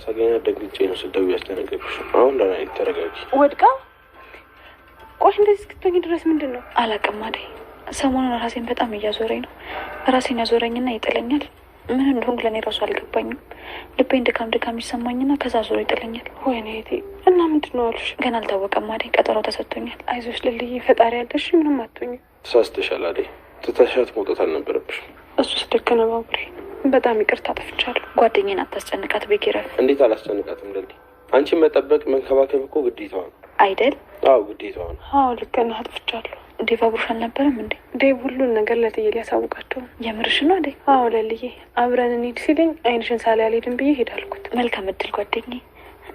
ሳገኛ ደግጬ ነው ስደው ያስተነገርኩሽ አሁን ለና ተረጋጊ ወድቃ ቆሽ እንደዚህ እስክትሆኚ ድረስ ምንድነው አላቀም አይደል ሰሞኑን ራሴን በጣም እያዞረኝ ነው ራሴን ያዞረኝና ይጥለኛል ምን እንደሆነ ለኔ ራሱ አልገባኝም ልቤን ድካም ይሰማኝና ከዛ ዞሮ ይጥለኛል ወይኔ እቴ እና ምንድነው አልሽ ገና አልታወቀም አይደል ቀጠሮ ተሰጥቶኛል አይዞሽ ልልይ ፈጣሪ ያለሽ ምንም አትሆኚ ተሳስተሻል አይደል ተታሻት መውጣት አልነበረብሽ እሱ ስደከነ ባቡሬ በጣም ይቅርታ አጥፍቻለሁ ጓደኛዬን አታስጨንቃት በኪረፍ እንዴት አላስጨንቃትም ለልዲ አንቺ መጠበቅ መንከባከብ እኮ ግዴታው ነው አይደል አው ግዴታው ነው አው ልክ ነህ አጥፍቻለሁ ዴቭ አብሮሽ አልነበረም እንዴ ዴቭ ሁሉን ነገር ለትዬ ሊያሳውቃቸው የምርሽ ነው አይደል አው ለልዬ አብረን እንሂድ ሲለኝ አይንሽን ሳላ ያልሄድን ብዬ ሄዳልኩት መልካም እድል ጓደኛዬ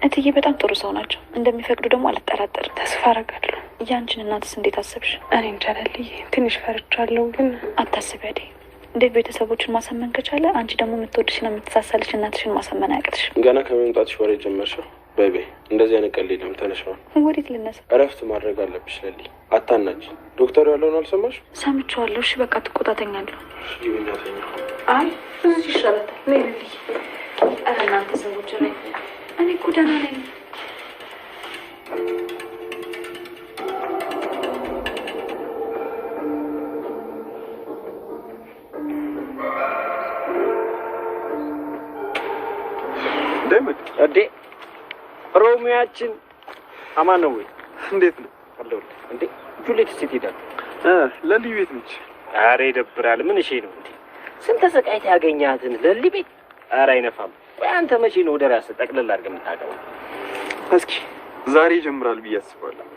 እትዬ በጣም ጥሩ ሰው ናቸው እንደሚፈቅዱ ደግሞ አልጠራጠርም ተስፋ አደርጋለሁ ያንቺን እናትስ እንዴት አሰብሽ እኔ እንጃ ለልዬ ትንሽ ፈርቻለሁ ግን አታስቢ አይደል እንዴት ቤተሰቦችን ማሰመን ከቻለ አንቺ ደግሞ የምትወድሽና የምትሳሳልሽ እናትሽን ማሰመን አያቅትሽ ገና ከመምጣትሽ ወሬ ጀመርሽው በቤ እንደዚህ አይነት ቀልድ የለም ተነሽው ወዴት ልነሳ እረፍት ማድረግ አለብሽ ለሊ አታናጭ ዶክተሩ ያለውን አልሰማሽ ሰምቼዋለሁ እሺ በቃ ትቆጣተኛለሁ ይብኛተኛ አይ እዚህ ይሻላታል ነይ ልልይ ኧረ እናንተ ሰዎች ላይ እኔ እኮ ደህና ነኝ ደምት አዴ ሮሚያችን አማን ነው ወይ እንዴት ነው አለው እንዴ ጁሊት ሲቲ ዳል ለልዩ ቤት ነች አሬ ይደብራል ምን እሺ ነው እንዴ ስንት ተሰቃይተ ያገኛትን ለሊ ቤት አሬ አይነፋም ወይ አንተ መቼ ነው ወደ ራስህ ጠቅልል አድርገህ የምታገባው እስኪ ዛሬ ይጀምራል ብዬ አስባለሁ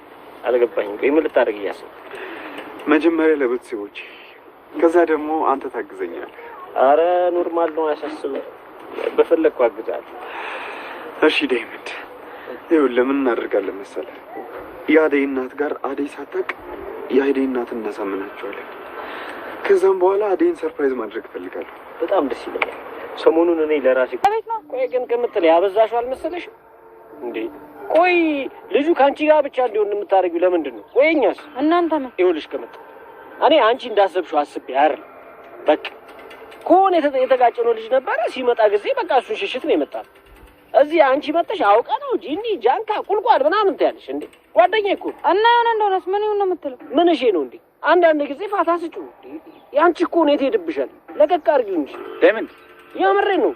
አልገባኝም ቆይ ምን ልታደርግ እያሰብክ መጀመሪያ ለቤተሰቦቼ ከዛ ደግሞ አንተ ታግዘኛለህ አረ ኖርማል ነው ያሳስበው በፈለኩ አግዛለሁ እሺ ዳይመንድ ይኸውልህ ለምን እናደርጋለን መሰለህ የአደይ እናት ጋር አደይ ሳታውቅ የአደይ እናት እናሳምናቸዋለን ከዛም በኋላ አደይን ሰርፕራይዝ ማድረግ እፈልጋለሁ በጣም ደስ ይለኛል ሰሞኑን እኔ ለራሴ ቤት ነው ቆይ ግን ከምትል ያበዛሽው አልመሰለሽ እንዴ ቆይ ልጁ ካንቺ ጋር ብቻ እንዲሆን የምታደርጊው ለምንድን ነው ወይኛስ እናንተ ነው ይኸውልሽ ከመጣ እኔ አንቺ እንዳሰብሽው አስቤ አይደል በቃ ኮን የተጋጨነው ልጅ ነበር ሲመጣ ጊዜ በቃ እሱ ሽሽት ነው የመጣው እዚህ አንቺ መጥተሽ አውቀ ነው ጂኒ ጃንካ ቁልቋል ምናምን ታያለሽ እንዴ ጓደኛዬ እኮ እና የሆነ እንደሆነስ ምን ይሁን ነው የምትለው ምን እሺ ነው እንዴ አንዳንድ ጊዜ ፋታ ስጩ ያንቺ እኮ ነው የትሄድብሻል ለቀቅ አድርጊው እንጂ ዳይመንድ የምሬ ነው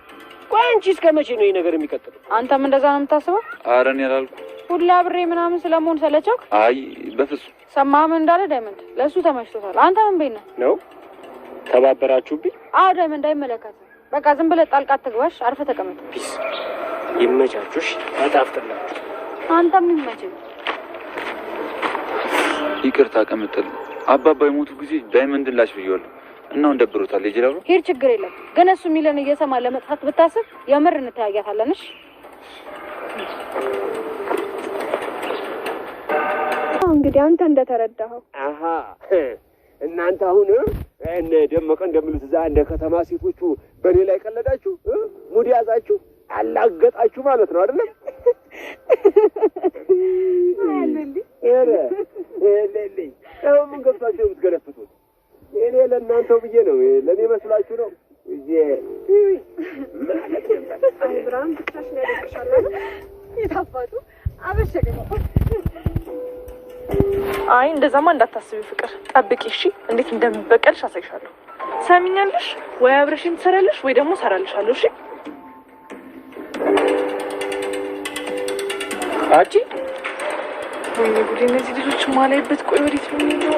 ቆይ አንቺ እስከመቼ ነው ይሄ ነገር የሚቀጥለው አንተም እንደዛ ነው የምታስበው ኧረ እኔ አላልኩም ሁላ ብሬ ምናምን ስለመሆን ሰለቸውክ አይ በፍጹም ሰማም እንዳለ ዳይመንድ ለሱ ተመችቶታል አንተ ምን ቤት ነህ ነው ተባበራችሁብኝ አዎ ዳይመንድ አይመለከትም በቃ ዝም ብለህ ጣልቃ ትግባሽ አርፈ ተቀመጥ ፒስ ይመቻቹሽ አጣፍጥላችሁ አንተም ይመችህ ይቅርታ ቀምጥል አባባ የሞቱ ጊዜ ዳይመንድን ላሽ ብየዋለሁ እና እንደብሮታል ይጅላሉ ሄር ችግር የለም ግን እሱ ሚለን እየሰማ ለመጥፋት ብታስብ የምር እንታያያታለን እሺ እንግዲህ አንተ እንደተረዳኸው አሃ እናንተ አሁን እነ ደመቀ እንደምሉት እዛ እንደ ከተማ ሴቶቹ በኔ ላይ ቀለዳችሁ ሙድ ያዛችሁ አላገጣችሁ ማለት ነው አይደል ለሊ ምን ገብታችሁ የምትገለፍቱት እኔ ለእናንተው ብዬ ነው ለኔ መስላችሁ ነው አብራም ብቻሽ ነው ያደርሻለሁ የታፋቱ አበሸቀኝ አይ እንደዛማ እንዳታስቢ ፍቅር ጠብቂ እሺ እንዴት እንደምበቀልሽ አሳይሻለሁ ሰሚኛለሽ ወይ አብረሽኝ ትሰራለሽ ወይ ደግሞ ሰራልሻለሁ እሺ አቺ ወይ ጉዴ እነዚህ ልጆች ማላይበት ቆይ ወዴት ነው የሚሄደው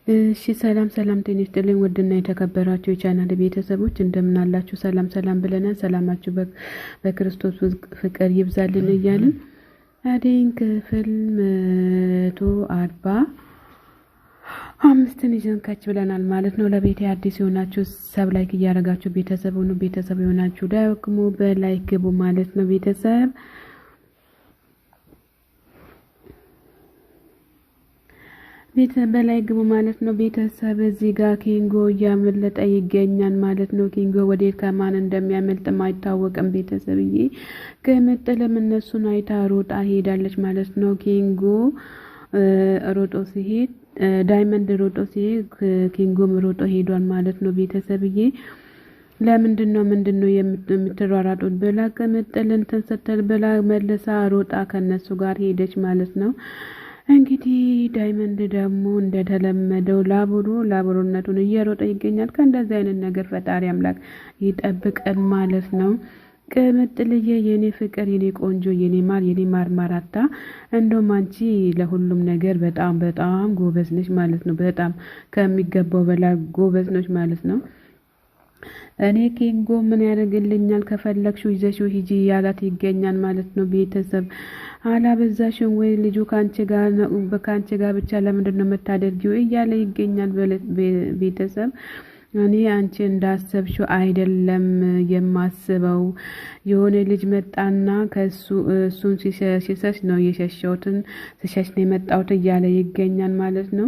እሺ ሰላም ጤና ይስጥልኝ ወድና የተከበራችሁ የቻናል ቤተሰቦች እንደምን አላችሁ ሰላም ብለናል ሰላማችሁ በክርስቶስ ፍቅር ይብዛልን እያልን አደይን ክፍል 145 ይዘን ካች ብለናል ማለት ነው ለቤቴ አዲስ የሆናችሁ ሰብ ላይክ እያደረጋችሁ ቤተሰብ የሆናችሁ ደግሞ በላይክ ግቡ ማለት ነው ቤተሰብ በላይ ግቡ ማለት ነው ቤተሰብ እዚህ ጋር ኪንጎ ያመለጠ ይገኛል ማለት ነው ኪንጎ ወዴት ከማን እንደሚያመልጥ ማይታወቅም ቤተሰብዬ ከመጠለም እነሱን አይታ ሮጣ ሄዳለች ማለት ነው ኪንጎ ሮጦ ሲሄድ ዳይመንድ ሮጦ ሲሄድ ኪንጎም ሮጦ ሄዷል ማለት ነው ቤተሰብዬ ምንድነው የምትሯሯጡት ብላ ቅምጥል እንትን ስትል ብላ መልሳ ሮጣ ከነሱ ጋር ሄደች ማለት ነው። እንግዲህ ዳይመንድ ደግሞ እንደተለመደው ላቡሩነቱን እየሮጠ ይገኛል። ከእንደዚህ አይነት ነገር ፈጣሪ አምላክ ይጠብቀን ማለት ነው። ቅምጥልዬ የኔ ፍቅር የኔ ቆንጆ የኔ ማር ማራታ እንደውም አንቺ ለሁሉም ነገር በጣም በጣም ጎበዝ ነሽ ማለት ነው። በጣም ከሚገባው በላይ ጎበዝ ነሽ ማለት ነው። እኔ ኪንጎ ምን ያደርግልኛል ከፈለግሽው ይዘሽው ሂጂ ያላት ይገኛል ማለት ነው። ቤተሰብ አላበዛሽም ወይ ልጁ ካንቺ ጋር ብቻ ለምንድነው መታደርጊው እያለ ይገኛል ቤተሰብ እኔ አንቺ እንዳሰብሽው አይደለም የማስበው የሆነ ልጅ መጣና እሱን ሲሸሽ ነው የሸሸሁትን ሲሸሽ ነው የመጣሁት እያለ ይገኛል ማለት ነው።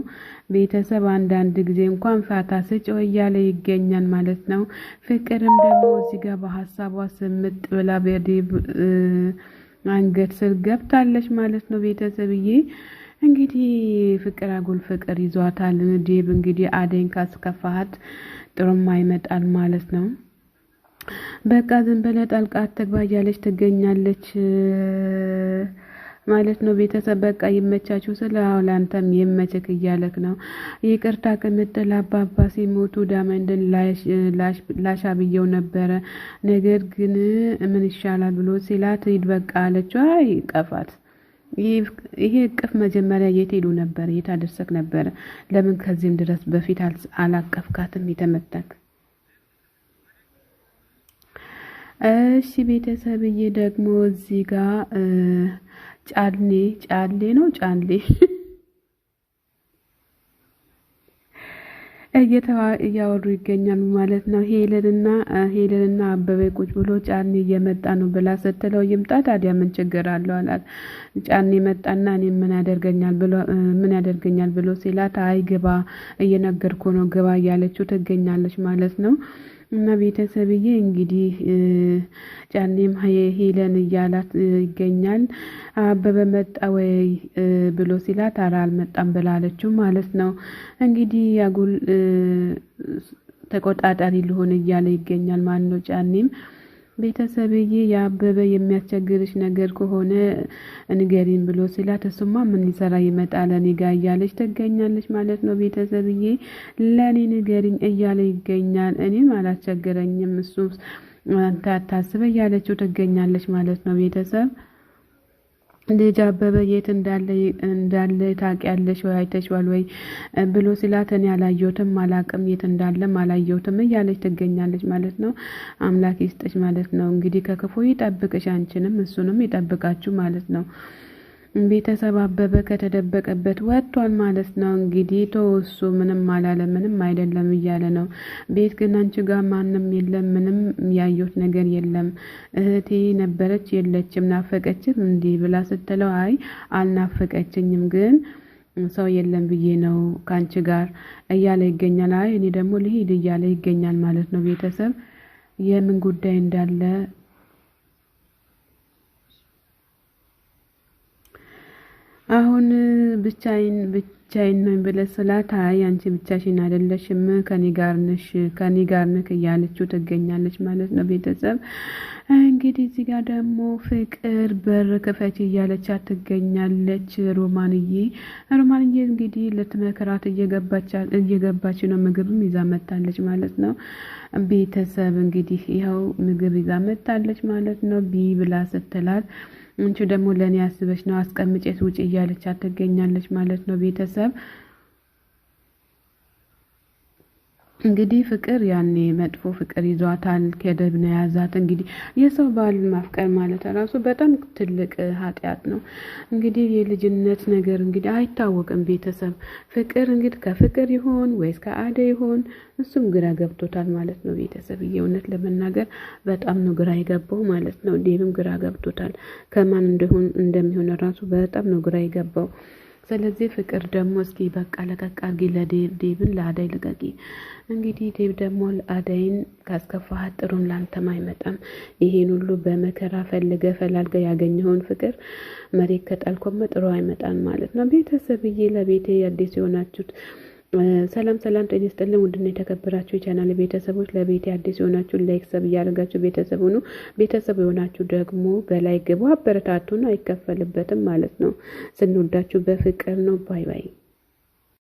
ቤተሰብ አንዳንድ ጊዜ እንኳን ፋታ ስጭው እያለ ይገኛል ማለት ነው። ፍቅርም ደግሞ እዚህ ጋር በሐሳቧ ስምጥ ብላ በዴብ አንገት ስር ገብታለች ማለት ነው። ቤተሰብዬ እንግዲህ ፍቅር አጉል ፍቅር ይዟታል። ዴብ እንግዲህ አደይን ካስከፋት ጥሩም አይመጣል ማለት ነው። በቃ ዝም ብለህ ጣልቃ አትግባ እያለች ትገኛለች ማለት ነው። ቤተሰብ በቃ ይመቻችሁ ስለአውላንተም ይመችክ እያለክ ነው። ይቅርታ ቅምጥል አባባ ሲሞቱ ዳይመንድን ላሻብየው ነበረ ነገር ግን ምን ይሻላል ብሎ ሲላት ሂድ በቃ አለችው። አይ ቀፋት ይሄ እቅፍ መጀመሪያ የት ሄዱ ነበር? የት አደረሰክ ነበር? ለምን ከዚህም ድረስ በፊት አላቀፍካትም? የተመታክ እሺ ቤተሰብዬ ደግሞ እዚህ ጋር ጫሌ እያወሩ ይገኛሉ ማለት ነው። ሄለንና አበበ ቁጭ ብሎ ጫኔ እየመጣ ነው ብላ ስትለው ይምጣ ታዲያ ምን ችግር አለው አላት። ጫኔ መጣና እኔ ምን ያደርገኛል ብሎ ሲላት አይ ግባ እየነገርኩ ነው ግባ እያለችው ትገኛለች ማለት ነው። እና ቤተሰብዬ እንግዲህ ጫኔም ሄለን እያላት ይገኛል። አበበ መጣ ወይ ብሎ ሲላት ኧረ አልመጣም ብላለችው ማለት ነው። እንግዲህ ያጉል ተቆጣጣሪ ሊሆን እያለ ይገኛል ማለት ነው። ጫኔም ቤተሰብዬ ያበበ የሚያስቸግርሽ ነገር ከሆነ ንገሪን ብሎ ሲላት እሱማ ምን ሊሰራ ይመጣል እኔ ጋር እያለች ትገኛለች ማለት ነው። ቤተሰብዬ ለኔ ንገሪኝ እያለ ይገኛል። እኔም አላስቸገረኝም እሱ አንተ አታስበ እያለችው ትገኛለች ማለት ነው። ቤተሰብ ልጅ አበበ የት እንዳለ ታውቂያለሽ ወይ አይተሽዋል ወይ ብሎ ሲላት እኔ አላየሁትም አላቅም የት እንዳለም አላየሁትም እያለች ትገኛለች ማለት ነው። አምላክ ይስጥሽ ማለት ነው። እንግዲህ ከክፉ ይጠብቅሽ አንቺንም እሱንም ይጠብቃችሁ ማለት ነው። ቤተሰብ አበበ ከተደበቀበት ወጥቷል ማለት ነው። እንግዲህ ተወሱ ምንም አላለ ምንም አይደለም እያለ ነው። ቤት ግን አንቺ ጋር ማንም የለም ምንም ያየሁት ነገር የለም እህቴ ነበረች የለችም ናፈቀችም እንዲህ ብላ ስትለው አይ አልናፈቀችኝም ግን ሰው የለም ብዬ ነው ካንቺ ጋር እያለ ይገኛል። አይ እኔ ደግሞ ልሂድ እያለ ይገኛል ማለት ነው። ቤተሰብ የምን ጉዳይ እንዳለ አሁን ብቻዬን ነው ብለህ ስላት አይ አንቺ ብቻሽን አይደለሽም ከኔ ጋር ነሽ እያለችው ትገኛለች ማለት ነው። ቤተሰብ እንግዲህ እዚህ ጋር ደግሞ ፍቅር በር ክፈች እያለቻት ትገኛለች። ሮማንዬ እንግዲህ ለትመክራት እየገባች ነው። ምግብም ይዛ መጣለች ማለት ነው። ቤተሰብ እንግዲህ ይኸው ምግብ ይዛ መጣለች ማለት ነው። ቢ ብላ ስትላት አንቺ ደግሞ ለኔ ያስበሽ ነው አስቀምጬት ውጪ እያለቻት ትገኛለች ማለት ነው። ቤተሰብ እንግዲህ ፍቅር ያኔ መጥፎ ፍቅር ይዟታል። ከደብ ነው ያዛት። እንግዲህ የሰው ባል ማፍቀር ማለት ራሱ በጣም ትልቅ ኃጢያት ነው። እንግዲህ የልጅነት ነገር እንግዲህ አይታወቅም። ቤተሰብ ፍቅር እንግዲህ ከፍቅር ይሆን ወይስ ከአደይ ይሆን እሱም ግራ ገብቶታል ማለት ነው። ቤተሰብ የእውነት ለመናገር በጣም ነው ግራ የገባው ማለት ነው። ዴብም ግራ ገብቶታል። ከማን እንደሚሆን ራሱ በጣም ነው ግራ የገባው። ስለዚህ ፍቅር ደግሞ እስኪ በቃ ለቀቅ አድርጊ ለዴብን ለአደይ ልቀቂ። እንግዲህ ዴብ ደግሞ አደይን ካስከፋሃት ጥሩም ላንተም አይመጣም። ይሄን ሁሉ በመከራ ፈላልገ ያገኘውን ፍቅር መሬት ከጣልኮም ጥሩ አይመጣም ማለት ነው። ቤተሰብዬ ለቤቴ አዲስ የሆናችሁት ሰላም ጤና ይስጥልን ውድና የተከበራችሁ የቻናል ቤተሰቦች ለቤት አዲስ የሆናችሁ ላይክ ሰብ ያደርጋችሁ ቤተሰብ ሁኑ ቤተሰብ የሆናችሁ ደግሞ በላይ ግቡ አበረታቱን አይከፈልበትም ማለት ነው ስንወዳችሁ በፍቅር ነው ባይ ባይ